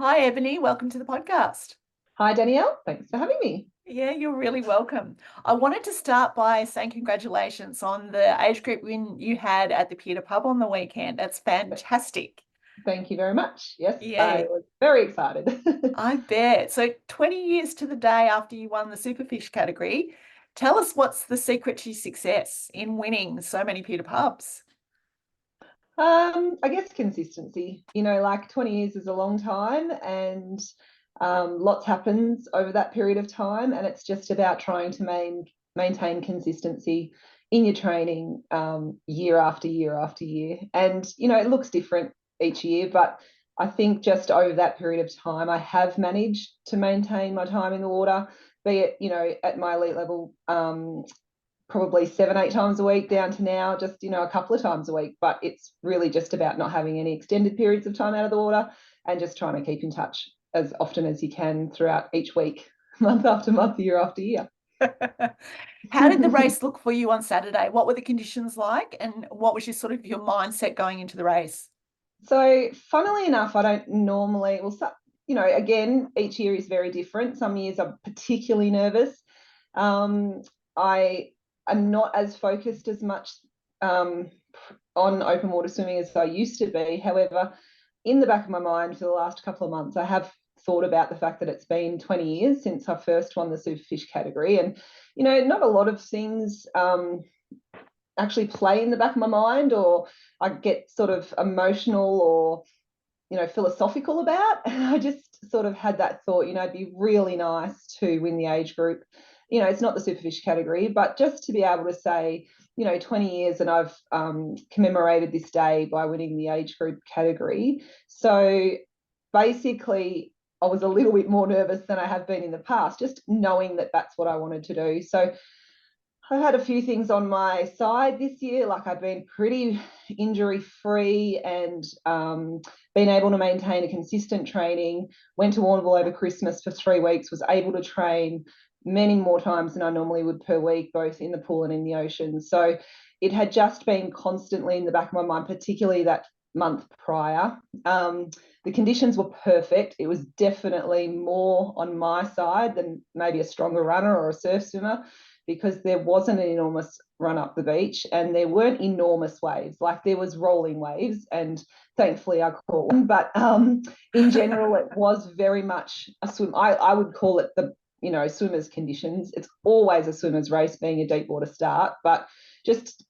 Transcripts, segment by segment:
Hi, Ebony. Welcome to the podcast. Hi, Danielle. Thanks for having me. Yeah, you're really welcome. I wanted to start by saying congratulations on the age group win you had at the Pier pub on the weekend. That's fantastic. Thank you very much. Yes, Yeah, I was very excited. I bet. So 20 years to the day after you won the Superfish category, tell us what's the secret to success in winning so many Pier pubs? I guess consistency. Like 20 years is a long time, and lots happens over that period of time, and it's just about trying to maintain consistency in your training year after year after year. And it looks different each year, but I think just over that period of time, I have managed to maintain my time in the water, be it at my elite level. Probably 7, 8 times a week down to now just a couple of times a week, but it's really just about not having any extended periods of time out of the water and just trying to keep in touch as often as you can throughout each week, month after month, year after year. How did the race look for you on Saturday? What were the conditions like, and what was your your mindset going into the race? So funnily enough, I don't normally, again, each year is very different. Some years I'm particularly nervous. I am not as focused as much on open water swimming as I used to be. However, in the back of my mind for the last couple of months, I have thought about the fact that it's been 20 years since I first won the Superfish category. And, not a lot of things actually play in the back of my mind, or I get sort of emotional or philosophical about. And I just sort of had that thought, it'd be really nice to win the age group. It's not the Superfish category, but just to be able to say, 20 years and I've commemorated this day by winning the age group category. So basically, I was a little bit more nervous than I have been in the past, just knowing that that's what I wanted to do. So I had a few things on my side this year. Like, I've been pretty injury free and been able to maintain a consistent training. Went to Warrnambool over Christmas for 3 weeks, was able to train many more times than I normally would per week, both in the pool and in the ocean. So it had just been constantly in the back of my mind, particularly that month prior. The conditions were perfect. It was definitely more on my side than maybe a stronger runner or a surf swimmer, because there wasn't an enormous run up the beach and there weren't enormous waves. Like, there was rolling waves, and thankfully I caught one. But in general, it was very much a swim. I would call it the swimmers conditions. It's always a swimmer's race, being a deep water start, but just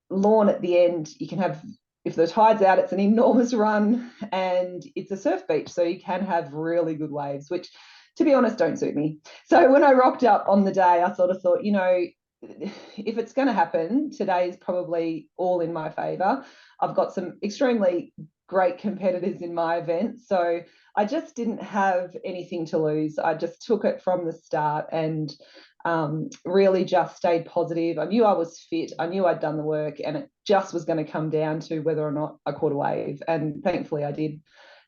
lawn at the end, you can have, if the tide's out, it's an enormous run, and it's a surf beach, so you can have really good waves, which, to be honest, don't suit me. So when I rocked up on the day, I sort of thought, if it's going to happen, today is probably all in my favour. I've got some extremely great competitors in my event, so I just didn't have anything to lose. I just took it from the start and really just stayed positive. I knew I was fit. I knew I'd done the work, and it just was going to come down to whether or not I caught a wave. And thankfully I did.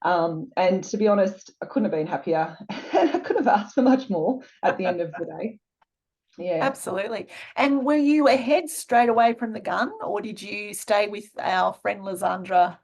And to be honest, I couldn't have been happier, and I couldn't have asked for much more at the end of the day. Yeah. Absolutely. And were you ahead straight away from the gun, or did you stay with our friend Lysandra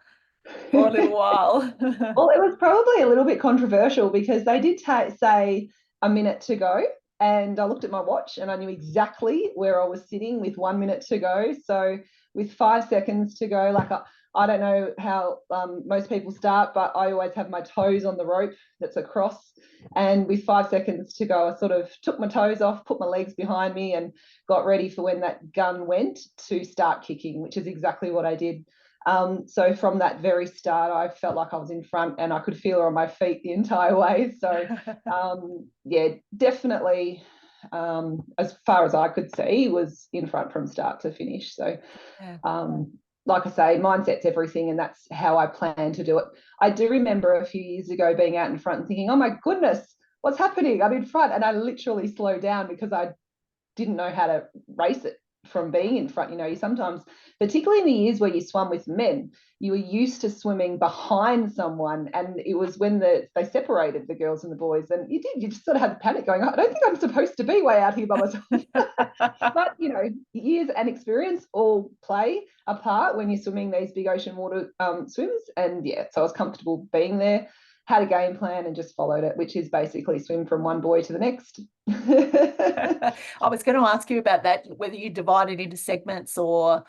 for a little while? Well, it was probably a little bit controversial because they did say a minute to go. And I looked at my watch and I knew exactly where I was sitting with 1 minute to go. So with 5 seconds to go, like, I don't know how most people start, but I always have my toes on the rope that's across. And with 5 seconds to go, I sort of took my toes off, put my legs behind me, and got ready for when that gun went to start kicking, which is exactly what I did. So from that very start, I felt like I was in front, and I could feel her on my feet the entire way. So yeah, definitely, as far as I could see, was in front from start to finish. So Yeah. like I say, mindset's everything, and that's how I plan to do it. I do remember a few years ago being out in front and thinking, oh my goodness, what's happening? I'm in front. And I literally slowed down because I didn't know how to race it from being in front. You sometimes, particularly in the years where you swam with men, you were used to swimming behind someone, and it was when they separated the girls and the boys, and you just sort of had the panic going, I don't think I'm supposed to be way out here by myself. But years and experience all play a part when you're swimming these big ocean water swims. And yeah, so I was comfortable being there. had a game plan and just followed it, which is basically swim from one buoy to the next. I was going to ask you about that, whether you divide it into segments or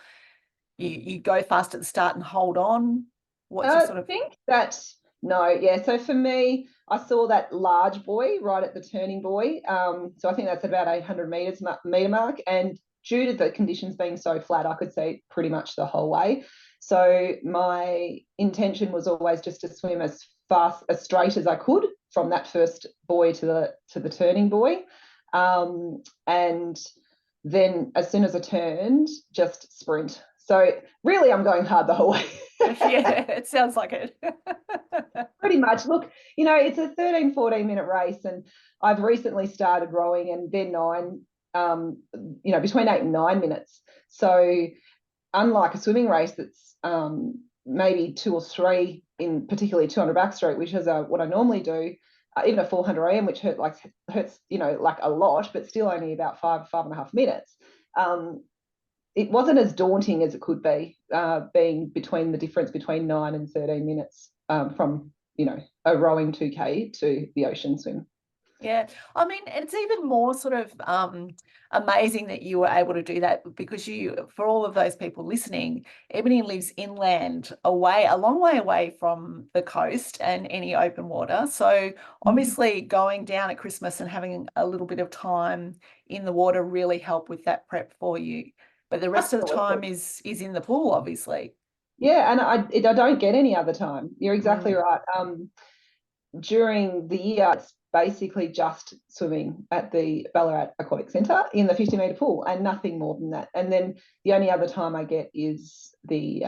you go fast at the start and hold on. What's your sort of... I think that, no, yeah. So for me, I saw that large buoy right at the turning buoy. So I think that's about 800 meter mark. And due to the conditions being so flat, I could see pretty much the whole way. So my intention was always just to swim as fast, as straight as I could from that first buoy to the turning buoy. And then as soon as I turned, just sprint. So really, I'm going hard the whole way. Yeah, it sounds like it. Pretty much. Look, it's a 13, 14-minute race, and I've recently started rowing, and they're between 8 and 9 minutes. So unlike a swimming race that's maybe 2 or 3 in particularly 200 backstroke, which is what I normally do, even a 400 AM, which hurts like a lot, but still only about 5.5 minutes. It wasn't as daunting as it could be, being between the difference between 9 and 13 minutes from a rowing 2K to the ocean swim. Yeah, I mean, it's even more sort of amazing that you were able to do that, because for all of those people listening, Ebony lives inland, a long way away from the coast and any open water. So obviously going down at Christmas and having a little bit of time in the water really helped with that prep for you. But the rest of the time is in the pool, obviously. Yeah, and I don't get any other time. You're exactly right. During the year, it's basically just swimming at the Ballarat Aquatic Centre in the 50-metre pool, and nothing more than that. And then the only other time I get is the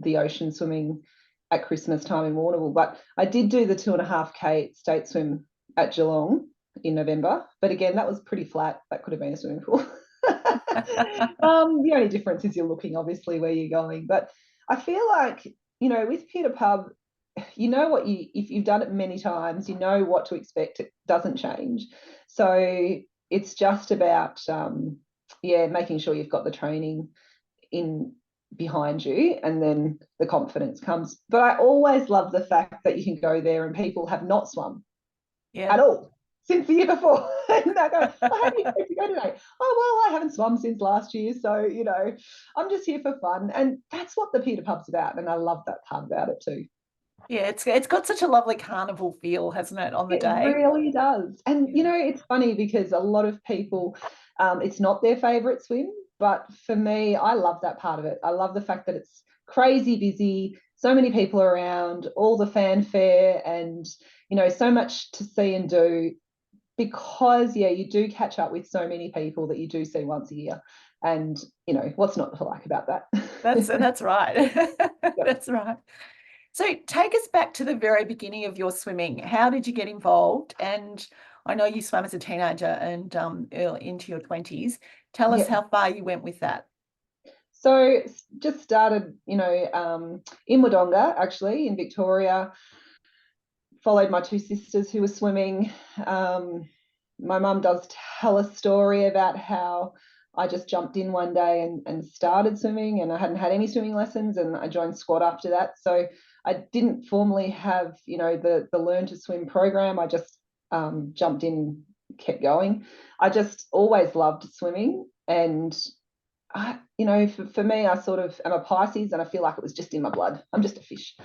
ocean swimming at Christmas time in Warrnambool. But I did do the 2.5K state swim at Geelong in November. But again, that was pretty flat. That could have been a swimming pool. The only difference is you're looking, obviously, where you're going. But I feel like, with Pier to Pub, if you've done it many times, you know what to expect. It doesn't change. So it's just about, making sure you've got the training in behind you, and then the confidence comes. But I always love the fact that you can go there and people have not swum at all since the year before. And I go, how do you expect to go today? Oh, well, I haven't swum since last year. So, I'm just here for fun. And that's what the Pier to Pub's about. And I love that part about it too. Yeah, it's got such a lovely carnival feel, hasn't it, on the day? It really does. And, it's funny because a lot of people, it's not their favourite swim. But for me, I love that part of it. I love the fact that it's crazy busy, so many people around, all the fanfare, and, so much to see and do, because, you do catch up with so many people that you do see once a year. And, what's not to like about that? That's right. Yep. That's right. So take us back to the very beginning of your swimming. How did you get involved? And I know you swam as a teenager and early into your 20s. Tell us how far you went with that. So just started, in Wodonga, actually, in Victoria. Followed my 2 sisters who were swimming. My mum does tell a story about how I just jumped in one day and started swimming, and I hadn't had any swimming lessons, and I joined squad after that. So I didn't formally have, the Learn to Swim program. I just jumped in, kept going. I just always loved swimming, and for me, I sort of am a Pisces, and I feel like it was just in my blood. I'm just a fish.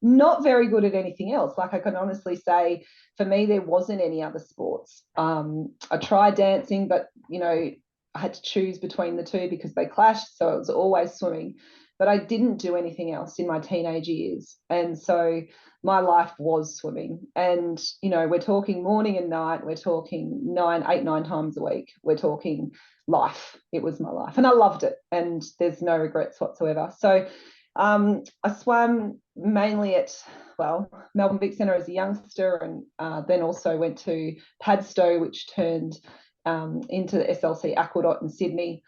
Not very good at anything else. Like, I can honestly say, for me, there wasn't any other sports. I tried dancing, but, I had to choose between the two because they clashed. So it was always swimming. But I didn't do anything else in my teenage years. And so my life was swimming. And, we're talking morning and night. We're talking 8, 9 times a week. We're talking life. It was my life. And I loved it. And there's no regrets whatsoever. So I swam mainly at, Melbourne Vic Centre as a youngster, and then also went to Padstow, which turned into the SLC Aquadot in Sydney.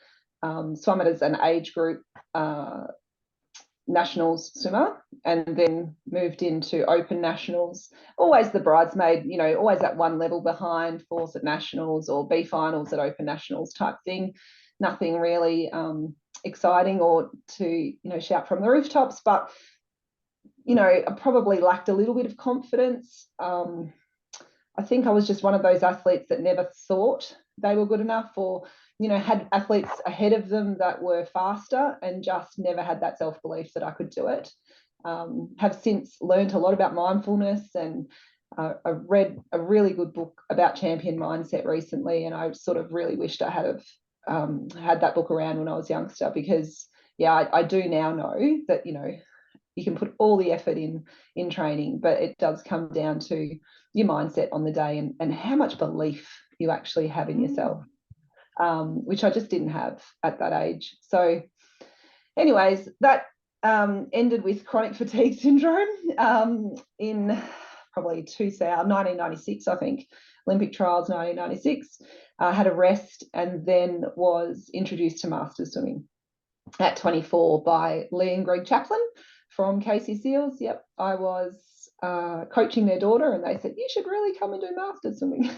Swam it as an age group nationals swimmer, and then moved into open nationals. Always the bridesmaid, always at one level behind, fourth at nationals or B finals at open nationals type thing. Nothing really exciting or to shout from the rooftops, but I probably lacked a little bit of confidence. I think I was just one of those athletes that never thought they were good enough, or, had athletes ahead of them that were faster and just never had that self-belief that I could do it. Have since learned a lot about mindfulness, and I read a really good book about champion mindset recently, and I sort of really wished I had had that book around when I was a youngster, because I do now know that you can put all the effort in training, but it does come down to your mindset on the day, and how much belief you actually have in yourself, which I just didn't have at that age. So anyways, that ended with chronic fatigue syndrome in probably 1996, I think, Olympic trials 1996. I had a rest, and then was introduced to masters swimming at 24 by Lee and Greg Chaplin from Casey Seals. Yep, I was coaching their daughter, and they said, you should really come and do masters swimming.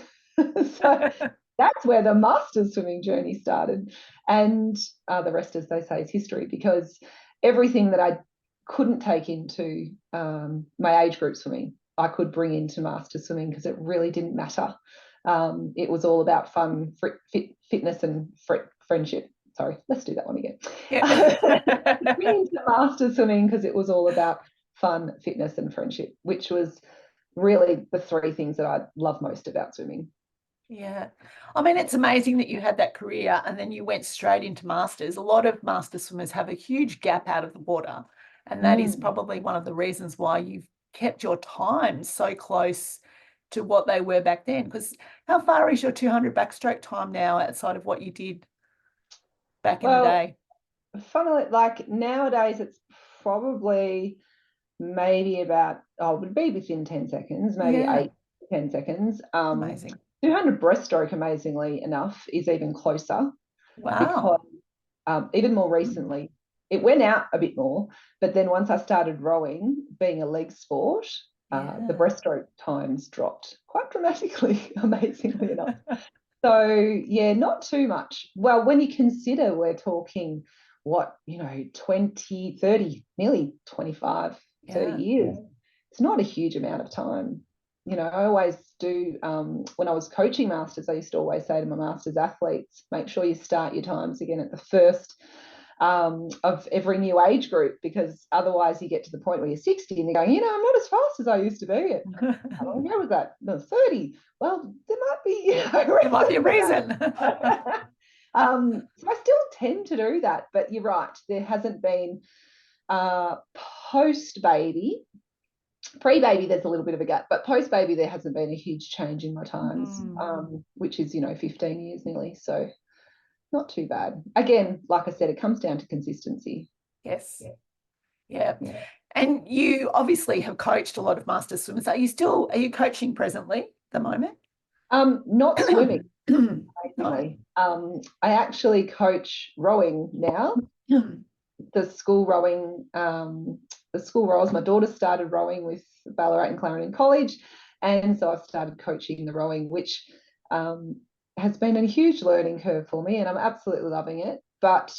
So that's where the masters swimming journey started. And the rest, as they say, is history, because everything that I couldn't take into my age group swimming, I could bring into masters swimming, because it really didn't matter. It was all about fun, fitness and friendship. Sorry, let's do that one again. Yeah. Bring into masters swimming because it was all about fun, fitness and friendship, which was really the three things that I love most about swimming. Yeah. I mean, it's amazing that you had that career and then you went straight into masters. A lot of master swimmers have a huge gap out of the water, and that is probably one of the reasons why you've kept your time so close to what they were back then. Because how far is your 200 backstroke time now outside of what you did back in the day? Funnily, like nowadays, it's probably maybe about, it would be within 10 seconds, maybe 8-10 seconds. Amazing. 200 breaststroke, amazingly enough, is even closer. Wow. Because even more recently, it went out a bit more, but then once I started rowing, being a leg sport, the breaststroke times dropped quite dramatically, amazingly enough. So, not too much. Well, when you consider we're talking, 20, 30, nearly 25, 30 years, it's not a huge amount of time. I always do, when I was coaching masters, I used to always say to my masters athletes, make sure you start your times again at the first of every new age group, because otherwise you get to the point where you're 60 and you're going, I'm not as fast as I used to be. How long ago was that? No, 30. Well, there might be, there might be a reason. So I still tend to do that, but you're right. There hasn't been post-baby. Pre-baby, there's a little bit of a gap, but post-baby, there hasn't been a huge change in my times, which is, 15 years nearly. So not too bad. Again, like I said, it comes down to consistency. Yes. Yeah. And you obviously have coached a lot of master swimmers. Are you coaching presently at the moment? Not swimming. Amazingly. I actually coach rowing now. The school rowing, my daughter started rowing with Ballarat and Clarendon College, and so I've started coaching the rowing, which has been a huge learning curve for me, and I'm absolutely loving it. But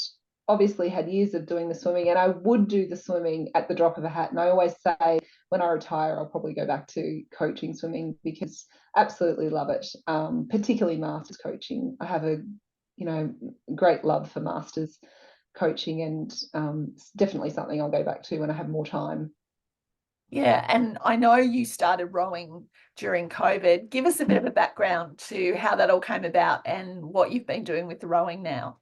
obviously had years of doing the swimming, and I would do the swimming at the drop of a hat. And I always say when I retire, I'll probably go back to coaching swimming, because I absolutely love it, particularly masters coaching. I have a great love for masters coaching, and it's definitely something I'll go back to when I have more time. Yeah, and I know you started rowing during COVID. Give us a bit of a background to how that all came about and what you've been doing with the rowing now.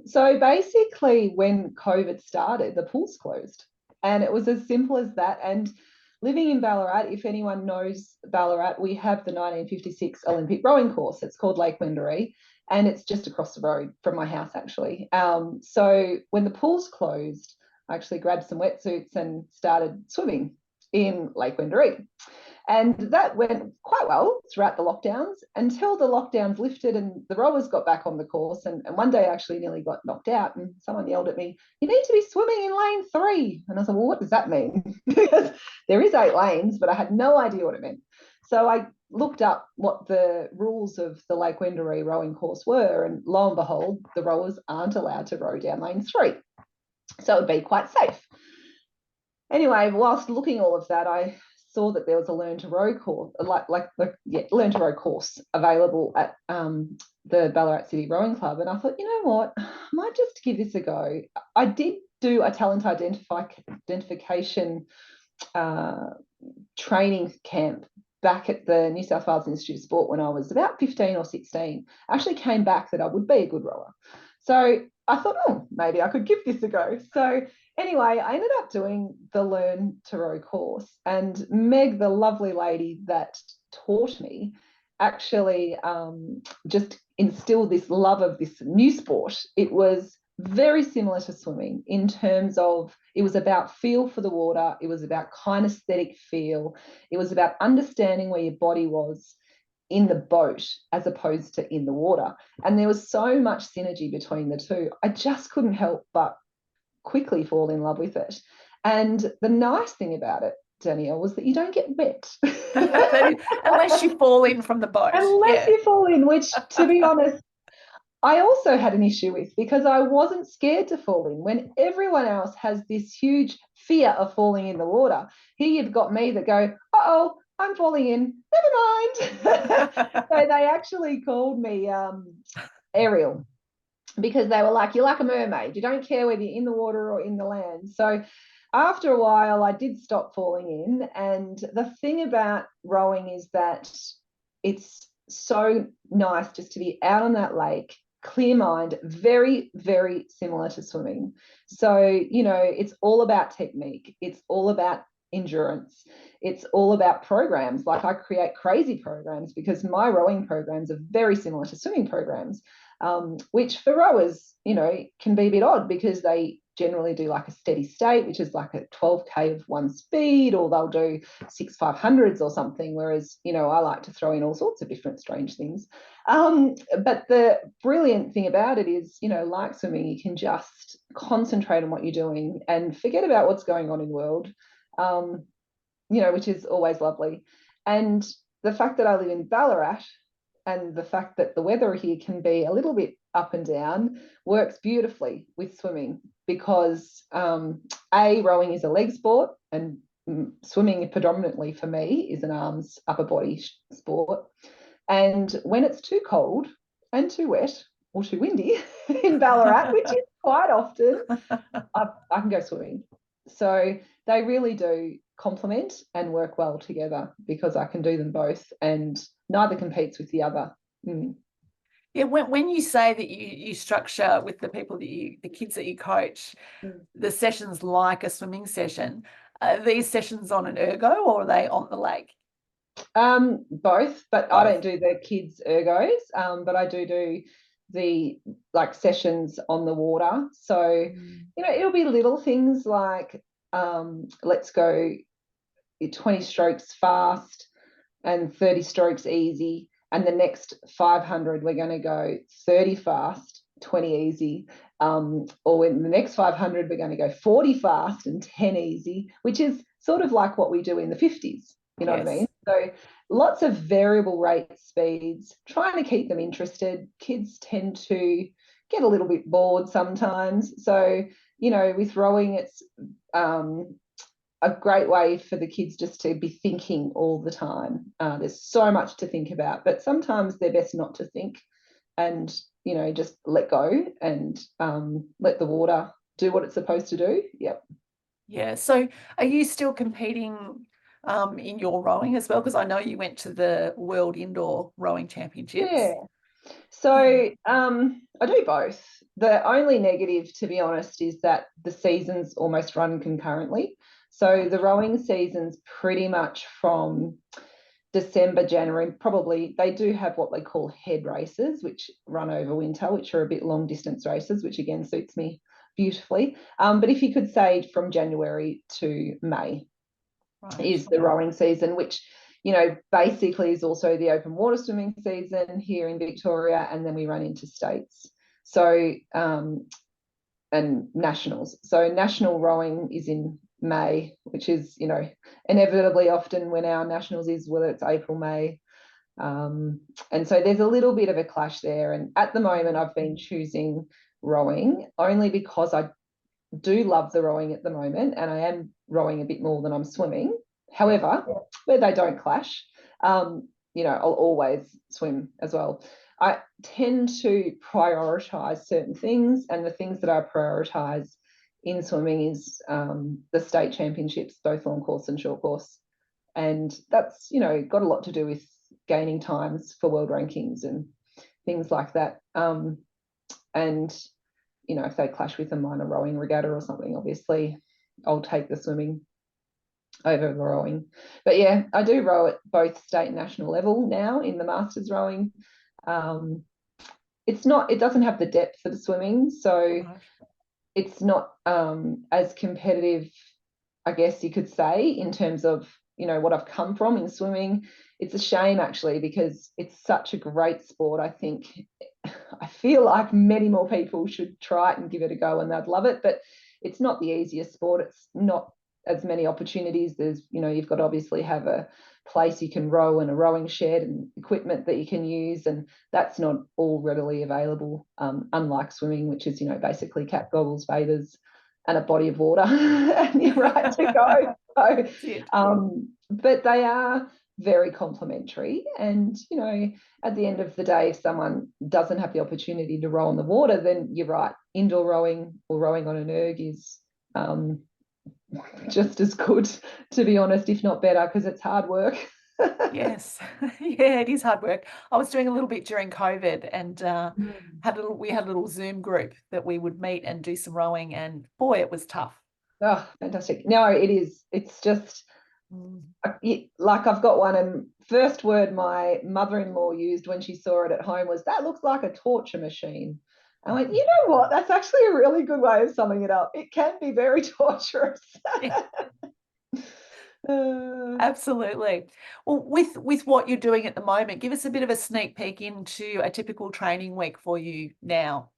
So basically, when COVID started, the pools closed, and it was as simple as that. And living in Ballarat, if anyone knows Ballarat, we have the 1956 Olympic rowing course. It's called Lake Wendouree, and it's just across the road from my house, actually. So when the pools closed, I actually grabbed some wetsuits and started swimming in Lake Wendouree. And that went quite well throughout the lockdowns, until the lockdowns lifted and the rowers got back on the course. And one day I actually nearly got knocked out, and someone yelled at me, "You need to be swimming in lane 3." And I was like, well, what does that mean? Because there is 8 lanes, but I had no idea what it meant. So I looked up what the rules of the Lake Wendouree rowing course were, and lo and behold, the rowers aren't allowed to row down lane 3. So it would be quite safe. anyway, whilst looking all of that, I saw that there was a learn to row course, learn to row course available at the Ballarat City Rowing Club, and I thought, you know what, I might just give this a go. I did do a talent identification training camp back at the New South Wales Institute of Sport when I was about 15 or 16. I actually came back that I would be a good rower. So I thought, oh, maybe I could give this a go. So anyway, I ended up doing the Learn to Row course, and Meg, the lovely lady that taught me, actually just instilled this love of this new sport. It was very similar to swimming in terms of it was about feel for the water. It was about kinesthetic feel. It was about understanding where your body was in the boat as opposed to in the water. And there was so much synergy between the two. I just couldn't help but quickly fall in love with it. And the nice thing about it, Danielle, was that you don't get wet. Unless you fall in from the boat. Unless you fall in, which, to be honest, I also had an issue with, because I wasn't scared to fall in when everyone else has this huge fear of falling in the water. Here you've got me that go, uh-oh, I'm falling in, never mind. So they actually called me Ariel, because they were like, you're like a mermaid. You don't care whether you're in the water or in the land. So after a while, I did stop falling in. And the thing about rowing is that it's so nice just to be out on that lake, clear mind, very, very similar to swimming. So, you know, it's all about technique. It's all about endurance. It's all about programs. Like, I create crazy programs because my rowing programs are very similar to swimming programs, which for rowers, you know, can be a bit odd because they generally do like a steady state, which is like a 12K of one speed, or they'll do 6 500s or something. Whereas, you know, I like to throw in all sorts of different strange things. But the brilliant thing about it is, you know, like swimming, you can just concentrate on what you're doing and forget about what's going on in the world, you know, which is always lovely. And the fact that I live in Ballarat, and the fact that the weather here can be a little bit up and down, works beautifully with swimming, because rowing is a leg sport, and swimming predominantly for me is an arms, upper body sport. And when it's too cold and too wet or too windy in Ballarat, which is quite often, I can go swimming. So they really do complement and work well together, because I can do them both, and neither competes with the other. Yeah, when you say that you structure with the people that the kids that you coach, the sessions like a swimming session, are these sessions on an ergo or are they on the lake? Both, but I don't do the kids ergos, but I do the like sessions on the water. So you know, it'll be little things like let's go 20 strokes fast and 30 strokes easy, and the next 500 we're going to go 30 fast, 20 easy, or in the next 500 we're going to go 40 fast and 10 easy, which is sort of like what we do in the 50s, you know what I mean? So lots of variable rate speeds, trying to keep them interested. Kids tend to get a little bit bored sometimes, so you know, with rowing, it's a great way for the kids just to be thinking all the time. There's so much to think about, but sometimes they're best not to think, and you know, just let go and let the water do what it's supposed to do. Yep. Yeah. So are you still competing in your rowing as well? Because I know you went to the World Indoor Rowing Championships. Yeah. So I do both. The only negative, to be honest, is that the seasons almost run concurrently. So the rowing season's pretty much from December, January, probably. They do have what they call head races, which run over winter, which are a bit long distance races, which again suits me beautifully. But if you could say from January to May is the rowing season, which, you know, basically is also the open water swimming season here in Victoria, and then we run into states. So and nationals. So national rowing is in May, which is, you know, inevitably often when our nationals is, whether it's April, May. And so there's a little bit of a clash there. And at the moment, I've been choosing rowing only because I do love the rowing at the moment, and I am rowing a bit more than I'm swimming. However, where they don't clash, you know, I'll always swim as well. I tend to prioritize certain things, and the things that I prioritize in swimming is the state championships, both long course and short course. And that's, you know, got a lot to do with gaining times for world rankings and things like that. And, you know, if they clash with a minor rowing regatta or something, obviously I'll take the swimming over the rowing. But yeah, I do row at both state and national level now in the masters rowing. It doesn't have the depth of the swimming, so it's not as competitive, I guess you could say, in terms of, you know, what I've come from in swimming. It's a shame, actually, because it's such a great sport. I feel like many more people should try it and give it a go, and they'd love it, but it's not the easiest sport. It's not as many opportunities. There's, you know, you've got to obviously have a place you can row and a rowing shed and equipment that you can use, and that's not all readily available, unlike swimming, which is, you know, basically cap goggles, bathers, and a body of water and you're right to go. So, but they are very complementary, and, you know, at the end of the day, if someone doesn't have the opportunity to row on the water, then you're right, indoor rowing or rowing on an erg is just as good, to be honest, if not better, because it's hard work. Yes, yeah, it is hard work. I was doing a little bit during COVID, and we had a little Zoom group that we would meet and do some rowing, and boy, it was tough. Oh, fantastic. No, it is. It's just like, I've got one, and first word my mother-in-law used when she saw it at home was, "That looks like a torture machine." I went, you know what? That's actually a really good way of summing it up. It can be very torturous. Absolutely. Well, with what you're doing at the moment, give us a bit of a sneak peek into a typical training week for you now.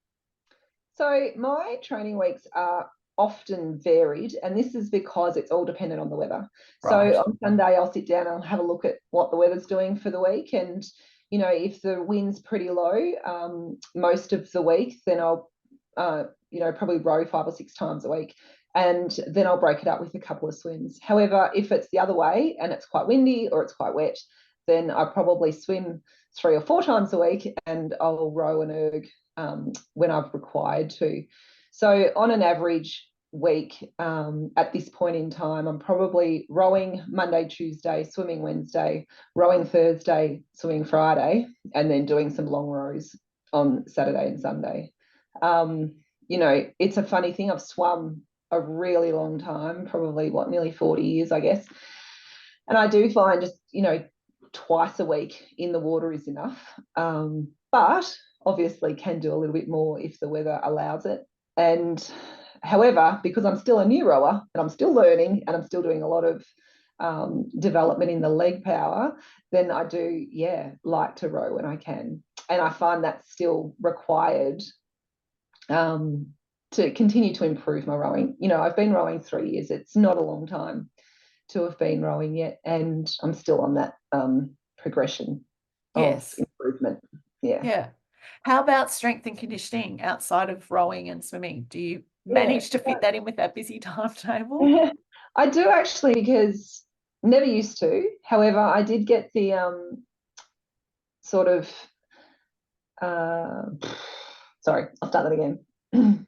So my training weeks are often varied, and this is because it's all dependent on the weather. Right. So on Sunday, I'll sit down and I'll have a look at what the weather's doing for the week. And, you know, if the wind's pretty low most of the week, then I'll, you know, probably row 5 or 6 times a week. And then I'll break it up with a couple of swims. However, if it's the other way and it's quite windy or it's quite wet, then I probably swim 3 or 4 times a week, and I'll row an erg when I've required to. So on an average week, at this point in time, I'm probably rowing Monday, Tuesday, swimming Wednesday, rowing Thursday, swimming Friday, and then doing some long rows on Saturday and Sunday. You know, it's a funny thing. I've swum a really long time, probably nearly 40 years, I guess. And I do find just, you know, twice a week in the water is enough. But obviously can do a little bit more if the weather allows it. And however, because I'm still a new rower and I'm still learning and I'm still doing a lot of development in the leg power, then I do, like to row when I can. And I find that's still required to continue to improve my rowing. You know, I've been rowing 3 years. It's not a long time to have been rowing yet, and I'm still on that progression of improvement. Yeah. How about strength and conditioning outside of rowing and swimming? Do you manage to fit that in with that busy timetable? I do, actually, because never used to. However, I did get the sort of sorry, I'll start that again.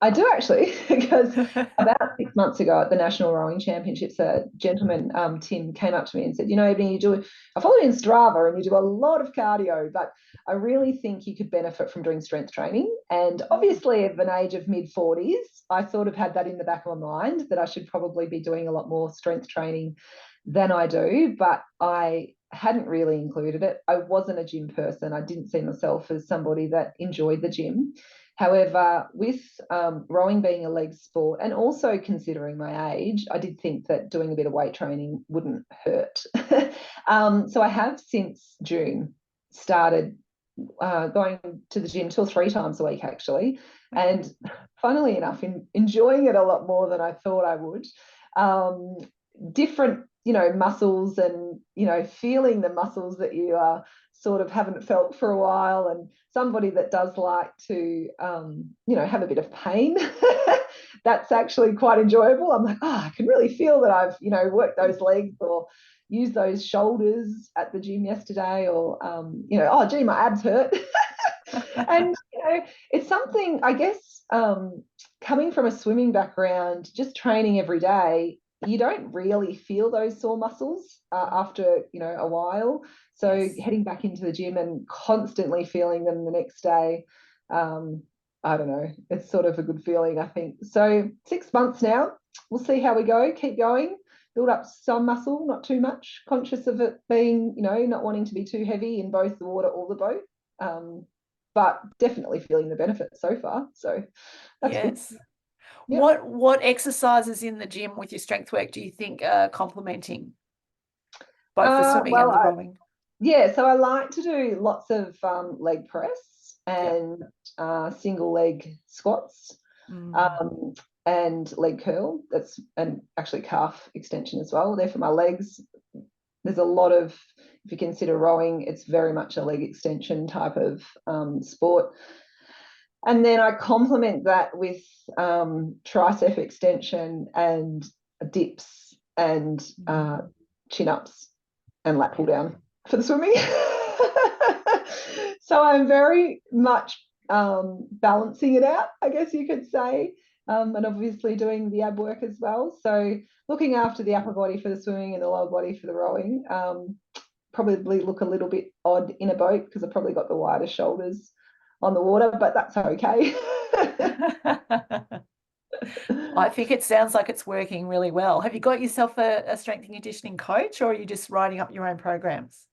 I do, actually, because about 6 months ago at the National Rowing Championships, a gentleman, Tim, came up to me and said, "You know, Ebony, I follow you in Strava and you do a lot of cardio, but I really think you could benefit from doing strength training." And obviously, at an age of mid-40s, I sort of had that in the back of my mind that I should probably be doing a lot more strength training than I do, but I hadn't really included it. I wasn't a gym person. I didn't see myself as somebody that enjoyed the gym. However, with rowing being a leg sport, and also considering my age, I did think that doing a bit of weight training wouldn't hurt. So I have, since June, started going to the gym 2 or 3 times a week, actually, and funnily enough, enjoying it a lot more than I thought I would. Different, you know, muscles, and, you know, feeling the muscles that you are sort of haven't felt for a while, and somebody that does like to have a bit of pain. That's actually quite enjoyable. I'm like, I can really feel that I've worked those legs or used those shoulders at the gym yesterday, or oh gee, my abs hurt. And it's something, I guess, coming from a swimming background, just training every day, you don't really feel those sore muscles after a while. So Yes. heading back into the gym and constantly feeling them the next day, I don't know, it's sort of a good feeling, I think. So 6 months now, we'll see how we go, keep going, build up some muscle, not too much, conscious of it being, not wanting to be too heavy in both the water or the boat. But definitely feeling the benefits so far. So that's yes. good. Yep. What exercises in the gym with your strength work do you think are complementing both the swimming and the rowing? So I like to do lots of leg press and single leg squats, and leg curl. And actually calf extension as well. They're for my legs. There's a lot of, if you consider rowing, it's very much a leg extension type of sport. And then I complement that with tricep extension and dips and chin-ups and lat pull down for the swimming. So I'm very much balancing it out, I guess you could say, and obviously doing the ab work as well. So looking after the upper body for the swimming and the lower body for the rowing. Probably look a little bit odd in a boat because I've probably got the wider shoulders on the water, but that's okay. I think it sounds like it's working really well. Have you got yourself a strength and conditioning coach, or are you just writing up your own programs?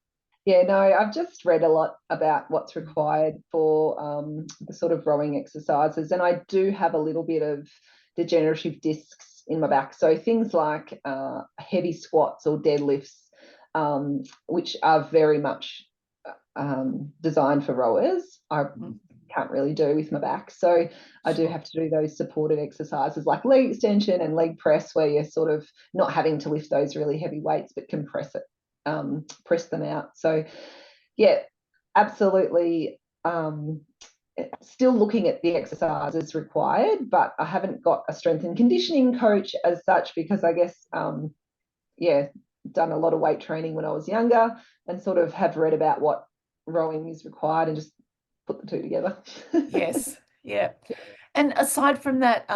Yeah, no, I've just read a lot about what's required for the sort of rowing exercises, and I do have a little bit of degenerative discs in my back. So things like heavy squats or deadlifts, which are very much designed for rowers, I can't really do with my back. So I do have to do those supported exercises like leg extension and leg press, where you're sort of not having to lift those really heavy weights, but can press them out. So yeah, absolutely. Still looking at the exercises required, but I haven't got a strength and conditioning coach as such, because I guess done a lot of weight training when I was younger and sort of have read about what rowing is required and just put the two together. Yes. Yeah. And aside from that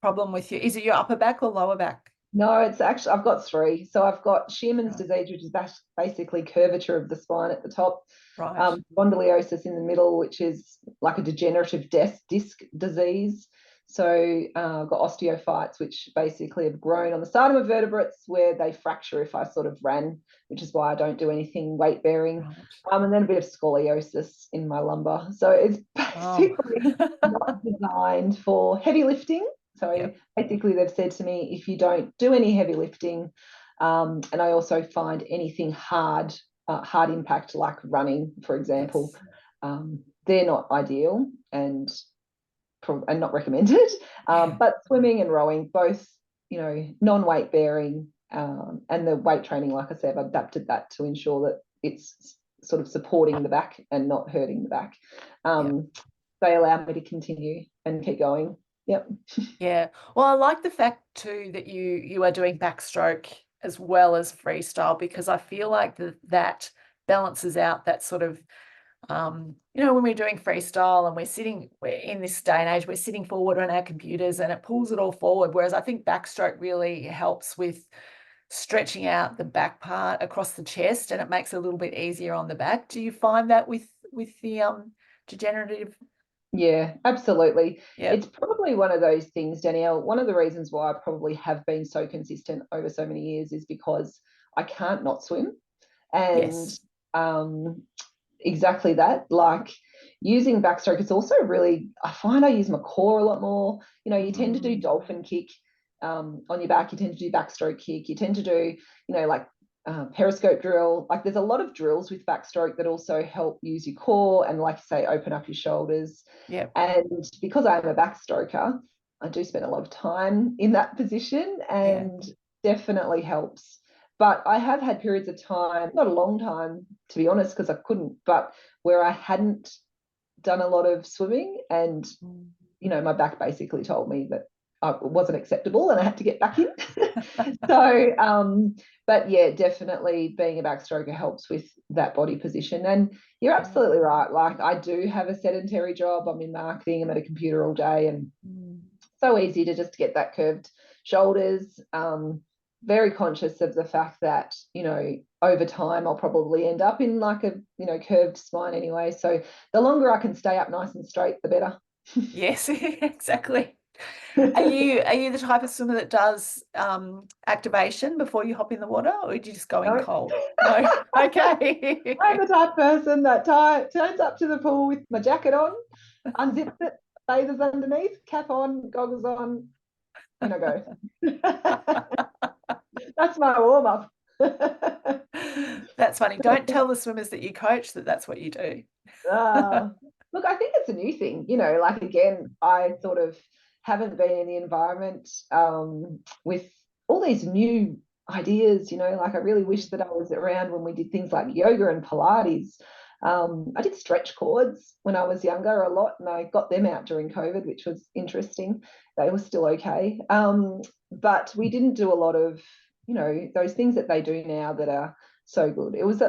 problem with you, is it your upper back or lower back? No, it's actually, I've got three. So I've got Shearman's disease, which is basically curvature of the spine at the top. Right. Spondylosis in the middle, which is like a degenerative disc disease. So I've got osteophytes, which basically have grown on the side of my vertebrates where they fracture if I sort of ran, which is why I don't do anything weight bearing. Right. And then a bit of scoliosis in my lumbar. So it's basically not designed for heavy lifting. So basically they've said to me, if you don't do any heavy lifting, and I also find anything hard impact like running, for example, they're not ideal and not recommended. But swimming and rowing, both, non-weight bearing, and the weight training, like I said, I've adapted that to ensure that it's sort of supporting the back and not hurting the back. They allow me to continue and keep going. Yep. Yeah. Well, I like the fact too that you are doing backstroke as well as freestyle, because I feel like that balances out that sort of when we're doing freestyle and we're in this day and age, we're sitting forward on our computers and it pulls it all forward. Whereas I think backstroke really helps with stretching out the back part across the chest, and it makes it a little bit easier on the back. Do you find that with the degenerative? Yeah, absolutely. Yeah. It's probably one of those things, Danielle. One of the reasons why I probably have been so consistent over so many years is because I can't not swim. And exactly that, like using backstroke, it's also really, I find I use my core a lot more. You tend to do dolphin kick on your back, you tend to do backstroke kick, you tend to do, like periscope drill. Like there's a lot of drills with backstroke that also help use your core and, like you say, open up your shoulders. Yeah. And because I'm a backstroker, I do spend a lot of time in that position, and definitely helps But I have had periods of time, not a long time, to be honest, because I couldn't, but where I hadn't done a lot of swimming, and my back basically told me that it wasn't acceptable and I had to get back in. So but yeah, definitely being a backstroker helps with that body position. And you're absolutely right, like I do have a sedentary job. I'm in marketing, I'm at a computer all day, and so easy to just get that curved shoulders. Very conscious of the fact that, over time I'll probably end up in like a, curved spine anyway. So the longer I can stay up nice and straight, the better. Yes, exactly. Are you the type of swimmer that does activation before you hop in the water, or do you just go in cold? No. Okay. I'm the type of person that turns up to the pool with my jacket on, unzips it, bathers underneath, cap on, goggles on, and I go. That's my warm up. That's funny. Don't tell the swimmers that you coach that that's what you do. Look, I think it's a new thing. Like, again, I sort of haven't been in the environment with all these new ideas. Like, I really wish that I was around when we did things like yoga and Pilates. I did stretch cords when I was younger a lot, and I got them out during COVID, which was interesting. They were still okay. But we didn't do a lot of, those things that they do now that are so good. It was,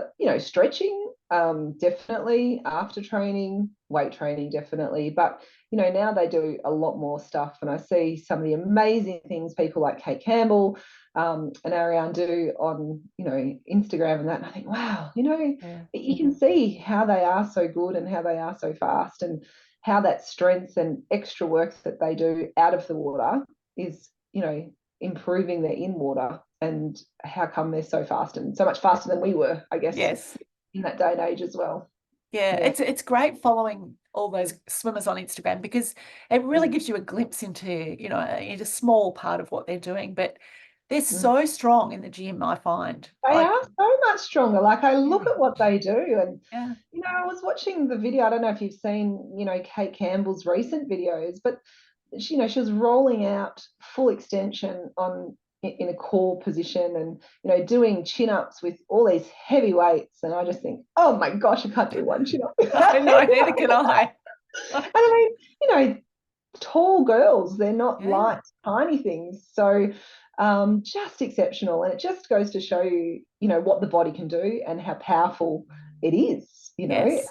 stretching, definitely, after training, weight training, definitely. But, now they do a lot more stuff. And I see some of the amazing things people like Kate Campbell and Ariane do on, Instagram and that. And I think, wow, you can see how they are so good and how they are so fast, and how that strength and extra work that they do out of the water is, improving their in water, and how come they're so fast, and so much faster than we were, I guess. Yes. In that day and age as well. Yeah, it's great following all those swimmers on Instagram, because it really gives you a glimpse into, into a small part of what they're doing. But they're so strong in the gym, I find. They are so much stronger. Like, I look at what they do, and I was watching the video. I don't know if you've seen, Kate Campbell's recent videos, but she was rolling out full extension in a core position, and doing chin-ups with all these heavy weights, and I just think, oh my gosh, I can't do one chin-up. I know, neither can I. And I mean, tall girls, they're not light, tiny things. So just exceptional. And it just goes to show you, what the body can do and how powerful it is, Yes.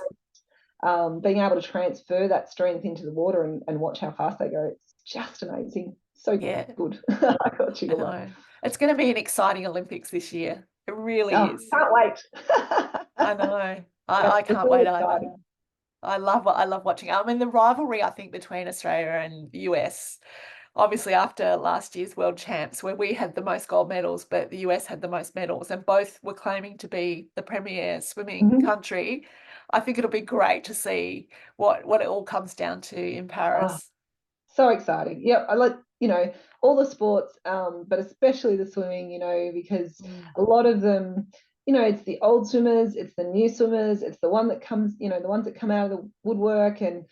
Being able to transfer that strength into the water and watch how fast they go. It's just amazing. So good. I got you. I know. It's going to be an exciting Olympics this year. It really is. Can't wait. I know. I can't wait either. I love watching. I mean, the rivalry, I think, between Australia and the US, obviously after last year's world champs, where we had the most gold medals, but the US had the most medals, and both were claiming to be the premier swimming country. I think it'll be great to see what it all comes down to in Paris. So exciting. Yep. I like, all the sports, but especially the swimming, because a lot of them, it's the old swimmers, it's the new swimmers, it's the one that comes, the ones that come out of the woodwork. And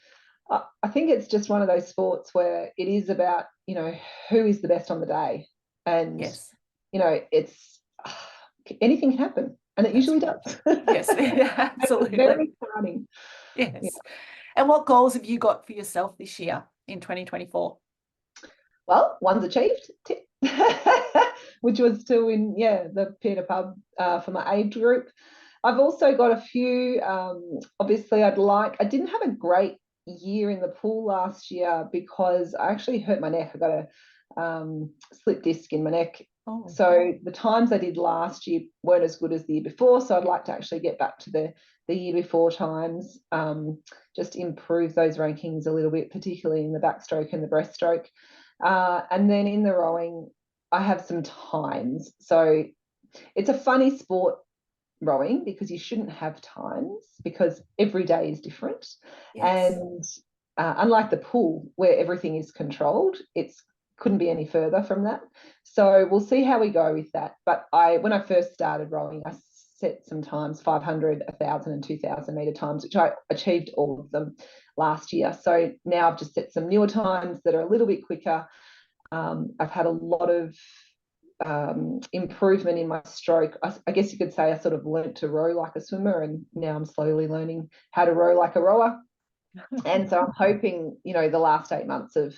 I think it's just one of those sports where it is about, who is the best on the day. And, it's anything can happen. And it usually does. Yes, absolutely. Very exciting. Yes. Yeah. And what goals have you got for yourself this year in 2024? Well, one's achieved, which was to win, the Pier pub for my age group. I've also got a few, obviously I didn't have a great year in the pool last year because I actually hurt my neck. I got a slip disc in my neck. So the times I did last year weren't as good as the year before. So I'd like to actually get back to the year before times, just improve those rankings a little bit, particularly in the backstroke and the breaststroke. And then in the rowing, I have some times. So it's a funny sport, rowing, because you shouldn't have times because every day is different. Yes. And unlike the pool where everything is controlled, it's couldn't be any further from that. So we'll see how we go with that. But when I first started rowing, I set some times, 500, 1,000 and 2,000 metre times, which I achieved all of them last year. So now I've just set some newer times that are a little bit quicker. I've had a lot of improvement in my stroke. I guess you could say I sort of learnt to row like a swimmer, and now I'm slowly learning how to row like a rower. And so I'm hoping, the last 8 months of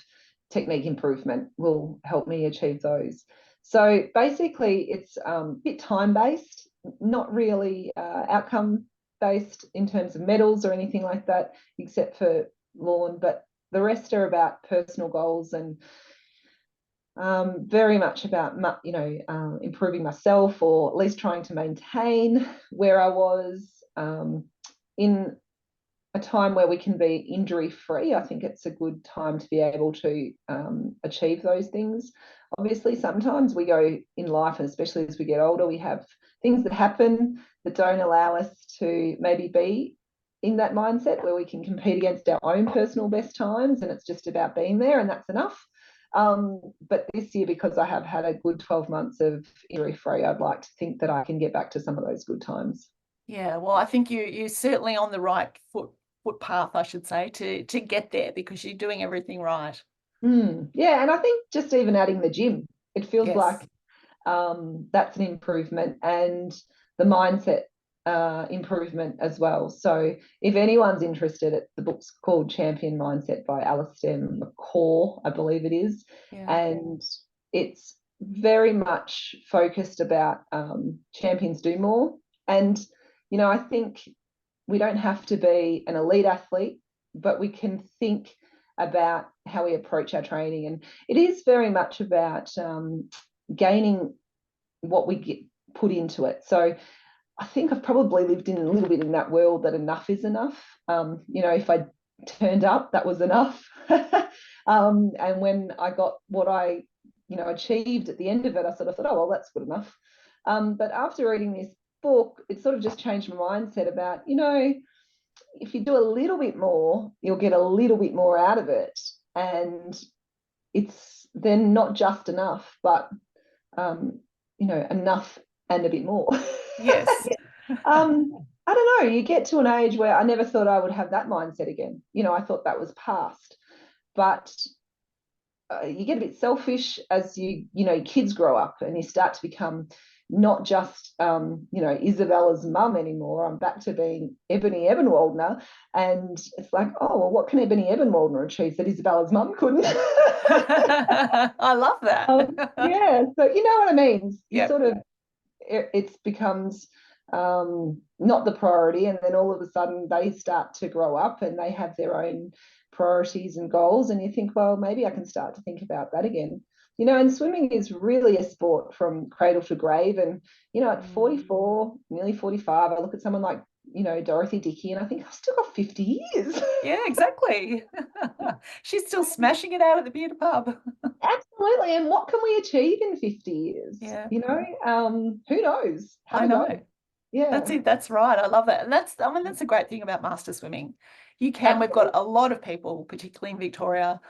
technique improvement will help me achieve those. So basically it's a bit time-based, not really outcome-based in terms of medals or anything like that, except for lawn, but the rest are about personal goals and very much about, improving myself, or at least trying to maintain where I was in a time where we can be injury free. I think it's a good time to be able to achieve those things. Obviously, sometimes we go in life, and especially as we get older, we have things that happen that don't allow us to maybe be in that mindset where we can compete against our own personal best times, and it's just about being there, and that's enough. But this year, because I have had a good 12 months of injury free, I'd like to think that I can get back to some of those good times. Yeah, well, I think you're certainly on the right footpath, I should say, to get there, because you're doing everything right. Yeah, and I think just even adding the gym, it feels Yes. like that's an improvement, and the mindset improvement as well. So if anyone's interested, the book's called Champion Mindset by Alistair McCaw, I believe it is. Yeah. And it's very much focused about champions do more. And, I think we don't have to be an elite athlete, but we can think about how we approach our training. And it is very much about gaining what we get put into it. So I think I've probably lived in a little bit in that world that enough is enough. If I turned up, that was enough. And when I got what I, achieved at the end of it, I sort of thought, oh, well, that's good enough. But after reading this book, it sort of just changed my mindset about, if you do a little bit more, you'll get a little bit more out of it. And it's then not just enough, but, enough and a bit more. Yes. I don't know, you get to an age where I never thought I would have that mindset again. I thought that was past. But you get a bit selfish as kids grow up, and you start to become not just Isabella's mum anymore. I'm back to being Ebony Ebenwaldner, and it's like, oh, well, what can Ebony Ebenwaldner achieve that Isabella's mum couldn't? I love that. Yeah, so you know what I mean. Yep. Sort of, it becomes not the priority, and then all of a sudden they start to grow up and they have their own priorities and goals, and you think, well, maybe I can start to think about that again. And swimming is really a sport from cradle to grave. And at 44, nearly 45, I look at someone like Dorothy Dickey, and I think I've still got 50 years. Yeah, exactly. She's still smashing it out at the Pier pub. Absolutely. And what can we achieve in 50 years? Yeah. Who knows? I know. Yeah, that's it. That's right. I love that. And that's a great thing about master swimming. We've got a lot of people, particularly in Victoria,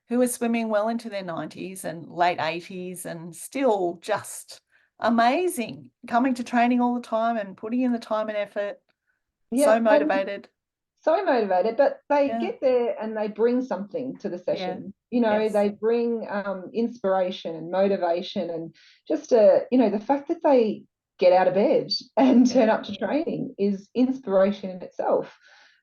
who are swimming well into their 90s and late 80s and still just amazing, coming to training all the time and putting in the time and effort. Yeah, so motivated. But they get there and they bring something to the session. Yes. They bring inspiration and motivation, and just the fact that they get out of bed and turn up to training is inspiration in itself.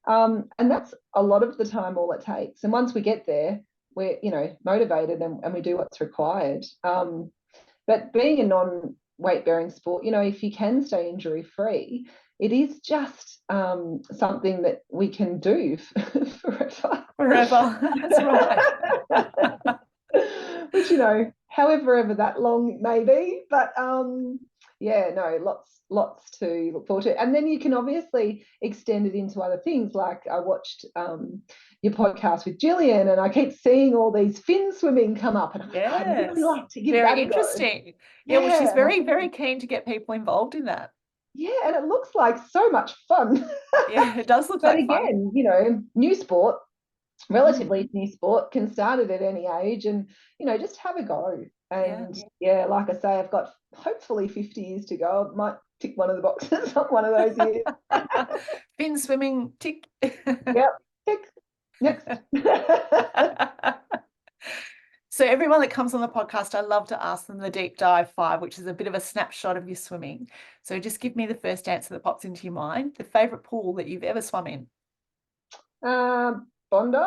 And that's a lot of the time all it takes. And once we get there, we're motivated and we do what's required. But being a non-weight bearing sport, if you can stay injury free, it is just something that we can do forever. That's right. Which, however ever that long it may be. But lots to look forward to. And then you can obviously extend it into other things. Like I watched your podcast with Gillian, and I keep seeing all these fin swimming come up, and I'm like, I'd really like to give that a go. Very interesting. Yeah, well, she's very, very keen to get people involved in that. Yeah, and it looks like so much fun. Yeah, it does look but like fun. again, new sport, relatively new sport, can start it at any age, and just have a go. And like I say, I've got hopefully 50 years to go. I might tick one of the boxes on one of those years. Fin swimming, tick. Yep, tick. Next. So everyone that comes on the podcast, I love to ask them the deep dive 5, which is a bit of a snapshot of your swimming. So just give me the first answer that pops into your mind. The favorite pool that you've ever swum in? Bondi.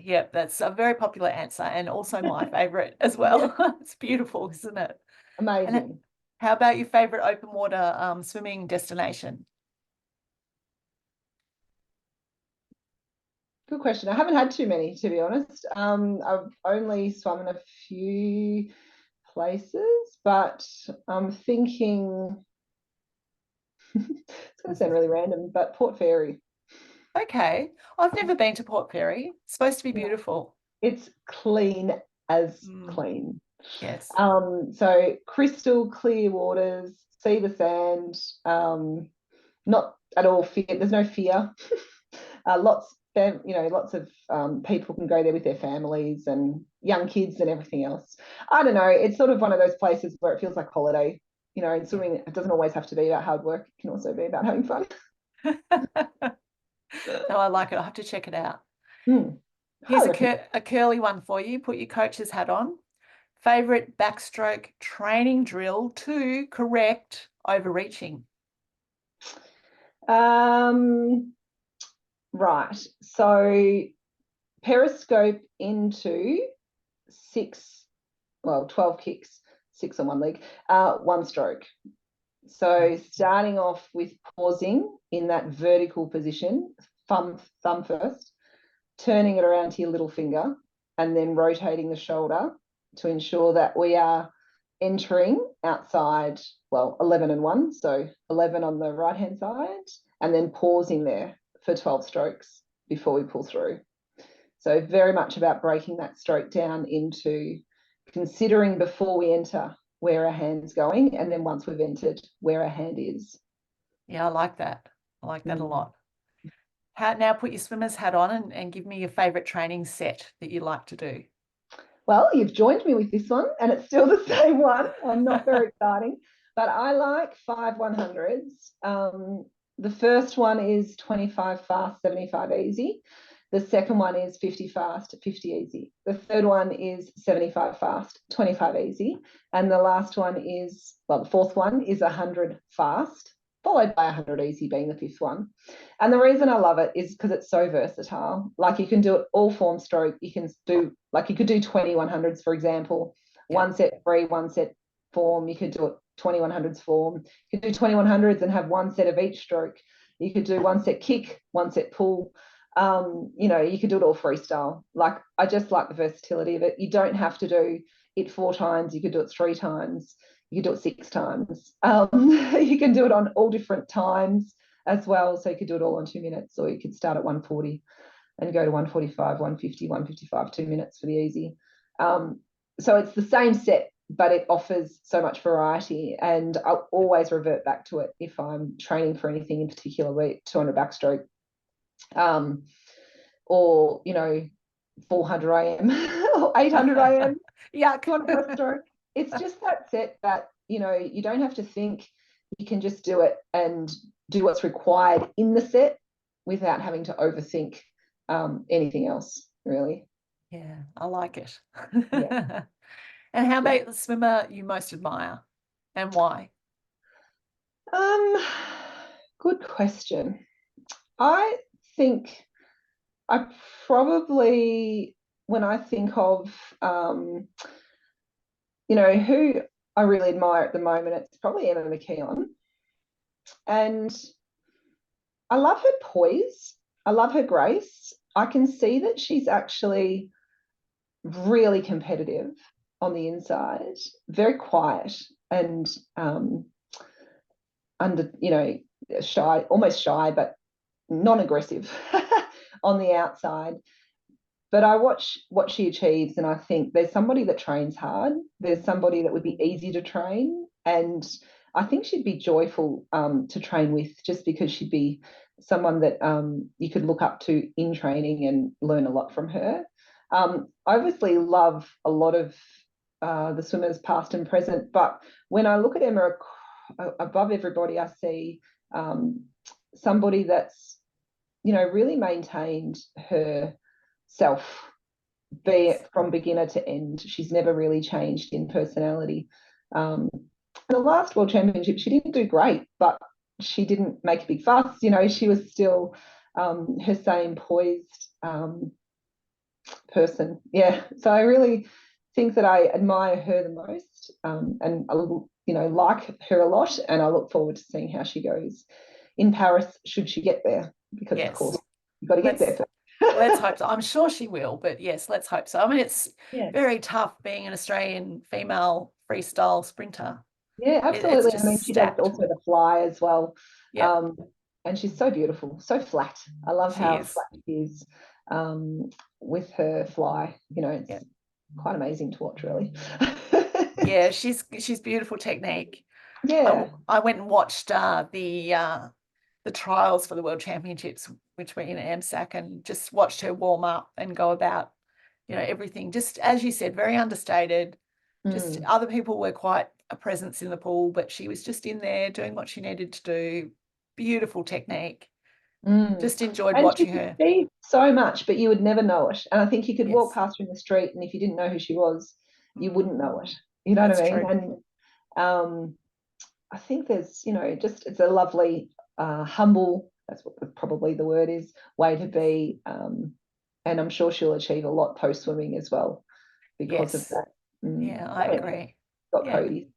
Yep, that's a very popular answer and also my favorite as well. It's beautiful, isn't it? And Amazing. how about your favorite open water swimming destination? Good question. I haven't had too many, to be honest. I've only swum in a few places, but I'm thinking it's going to sound really random, but Port Fairy. Okay. I've never been to Port Fairy. It's supposed to be beautiful. It's clean as clean. Yes. So crystal clear waters, see the sand, not at all fear. There's no fear. Lots of people can go there with their families and young kids and everything else. I don't know. It's sort of one of those places where it feels like holiday. And swimming, it doesn't always have to be about hard work. It can also be about having fun. So I like it. I'll have to check it out. Mm. Here's a curly one for you. Put your coach's hat on. Favorite backstroke training drill to correct overreaching? Right. So periscope into 12 kicks, 6 on one leg, one stroke. So starting off with pausing in that vertical position, thumb first, turning it around to your little finger, and then rotating the shoulder to ensure that we are entering outside, 11 and 1, so 11 on the right-hand side, and then pausing there for 12 strokes before we pull through. So very much about breaking that stroke down into considering before we enter where our hand's going, and then once we've entered, where our hand is. Yeah, I like that. I like that a lot. Now put your swimmer's hat on and give me your favorite training set that you like to do. Well, you've joined me with this one, and it's still the same one. I'm not very exciting, but I like 5 100s. The first one is 25 fast, 75 easy. The second one is 50 fast, 50 easy. The third one is 75 fast, 25 easy. And the last one is, the fourth one is 100 fast, followed by 100 easy being the fifth one. And the reason I love it is because it's so versatile. Like you can do it all form stroke. You could do 20 100s, for example, one set free, one set form. You could do it 20 100s form. You could do 20 100s and have one set of each stroke. You could do one set kick, one set pull. You could do it all freestyle. Like, I just like the versatility of it. You don't have to do it 4 times. You could do it 3 times. You could do it 6 times. You can do it on all different times as well. So you could do it all in 2 minutes, or you could start at 140 and go to 145, 150, 155, 2 minutes for the easy. So it's the same set, but it offers so much variety, and I'll always revert back to it if I'm training for anything in particular, like 200 backstroke, or 400 IM or 800 IM. Yeah, 200 breaststroke. It's just that set that you don't have to think. You can just do it and do what's required in the set without having to overthink anything else, really. Yeah, I like it. Yeah. And how about the swimmer you most admire, and why? Good question. I think I probably, when I think of who I really admire at the moment, it's probably Emma McKeon. And I love her poise. I love her grace. I can see that she's actually really competitive on the inside, very quiet and shy, almost shy, but non-aggressive on the outside. But I watch what she achieves, and I think there's somebody that trains hard. There's somebody that would be easy to train, and I think she'd be joyful to train with, just because she'd be someone that you could look up to in training and learn a lot from her. I obviously love a lot of the swimmers past and present, but when I look at Emma above everybody, I see somebody that's really maintained her self from beginner to end. She's never really changed in personality. The last World Championship, she didn't do great, but she didn't make a big fuss. She was still her same poised person. Yeah. So I really think that I admire her the most, and I like her a lot, and I look forward to seeing how she goes in Paris should she get there, because of course you've got to get there first. Let's hope so. I'm sure she will, but yes, let's hope so. I mean, it's very tough being an Australian female freestyle sprinter. Yeah, absolutely. I mean, she does also the fly as well. Yeah. And she's so beautiful, so flat. I love how flat she is with her fly. It's quite amazing to watch, really. Yeah, she's beautiful technique. Yeah. I went and watched the trials for the World Championships, which were in AMSAC, and just watched her warm up and go about, everything. Just as you said, very understated. Just other people were quite a presence in the pool, but she was just in there doing what she needed to do. Beautiful technique. Just enjoyed watching her. She so much, but you would never know it. And I think you could walk past her in the street, and if you didn't know who she was, you wouldn't know it. You know what I mean? True. And I think there's, it's a lovely, humble, that's what probably the word is, way to be. And I'm sure she'll achieve a lot post-swimming as well because of that. Yeah, I agree. Got Cody.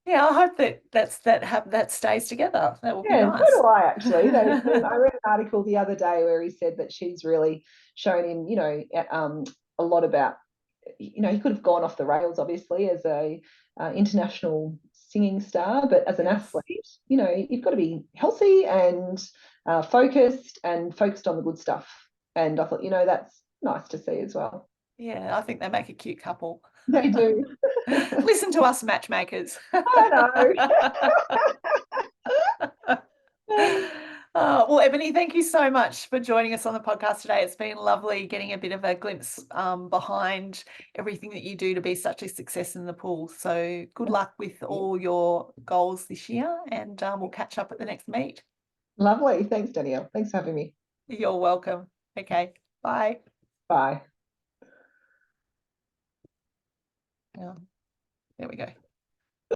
Yeah, I hope that stays together. That will be nice. So do I, actually. I read an article the other day where he said that she's really shown him, a lot about, he could have gone off the rails, obviously, as a international singing star, but as an athlete, you've got to be healthy and focused on the good stuff. And I thought, that's nice to see as well. Yeah, I think they make a cute couple. They do. Listen to us matchmakers. I know. Well, Ebony, thank you so much for joining us on the podcast today. It's been lovely getting a bit of a glimpse behind everything that you do to be such a success in the pool. So good luck with all your goals this year, and we'll catch up at the next meet. Lovely. Thanks, Danielle. Thanks for having me. You're welcome. Okay. Bye. Bye. There we go.